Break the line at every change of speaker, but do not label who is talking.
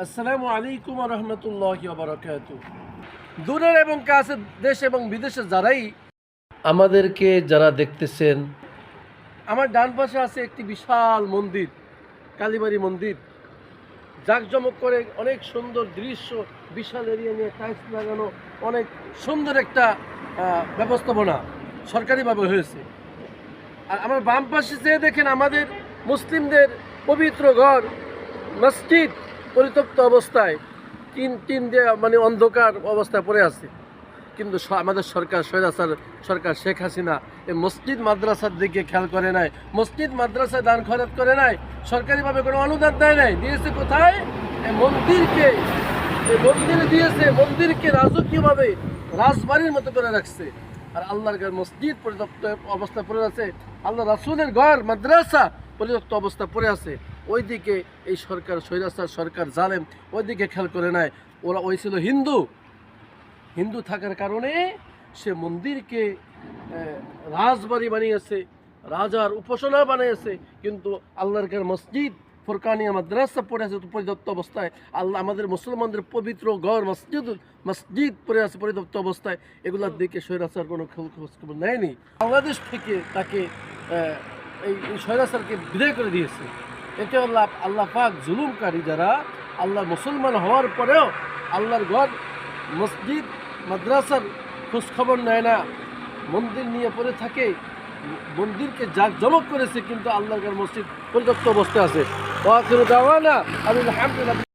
আসসালামু আলাইকুম ওয়া রাহমাতুল্লাহি ওয়া বারাকাতুহু। দূরের এবং কাছের দেশ এবং বিদেশে যারাই আমাদেরকে যারা দেখতেছেন, আমার ডান পাশে আছে একটি বিশাল মন্দির, কালীবাড়ি মন্দির। জাঁকজমক করে অনেক সুন্দর দৃশ্য, বিশাল এরিয়া নিয়ে টাইলস লাগানো, অনেক সুন্দর একটা ব্যবস্থাপনা সরকারিভাবে হয়েছে। আর আমার বাম পাশে যেয়ে দেখেন আমাদের মুসলিমদের পবিত্র ঘর মসজিদ পরিত্যক্ত অবস্থায়, টিন দিয়ে মানে অন্ধকার অবস্থায় পড়ে আছে। কিন্তু আমাদের সরকার স্বৈরাচার সরকার শেখ হাসিনা এই মসজিদ মাদ্রাসার দিকে খেয়াল করে নাই, মসজিদ মাদ্রাসায় দান খয়রাত করে নাই, সরকারিভাবে কোনো অনুদান দেয় নাই। দিয়েছে কোথায়? এই মন্দিরকে, এই মন্দিরে দিয়েছে, মন্দিরকে রাজকীয়ভাবে রাজবাড়ির মতো করে রাখছে। আর আল্লাহর ঘর মসজিদ পরিত্যক্ত অবস্থা পড়ে আছে, আল্লাহ রাসূলের ঘর মাদ্রাসা পরিত্যক্ত অবস্থা পড়ে আছে। ওইদিকে এই সরকার স্বৈরাচার সরকার জালেম, ওইদিকে খেয়াল করে নাই। ওরা ওই ছিল হিন্দু থাকার কারণে সে মন্দিরকে রাজবাড়ি বানিয়েছে, রাজার উপাসনা বানিয়েছে। কিন্তু আল্লাহর ঘর মসজিদ ফুরকানিয়া মাদ্রাসা পড়ে আছে পরিত্যক্ত অবস্থায়। আল্লাহ আমাদের মুসলমানদের পবিত্র ঘর মসজিদ পড়ে আছে পরিত্যক্ত অবস্থায়। এগুলোর দিকে স্বৈরাচার কোনো খোঁজখবর নেয়নি। বাংলাদেশ থেকে তাকে এই স্বৈরাচারকে বিদায় করে দিয়েছে। এতে আল্লাহ পাক জুলুমকারী যারা আল্লাহ মুসলমান হওয়ার পরেও আল্লাহর ঘর মসজিদ মাদ্রাসার খোঁজখবর নেয় না, মন্দির নিয়ে পড়ে থাকে, মন্দিরকে জাঁকজমক করেছে, কিন্তু আল্লাহর ঘর মসজিদ পরিত্যক্ত অবস্থায় আছে। ওয়া আখিরু দাওয়ানা আলহামদুলিল্লাহ।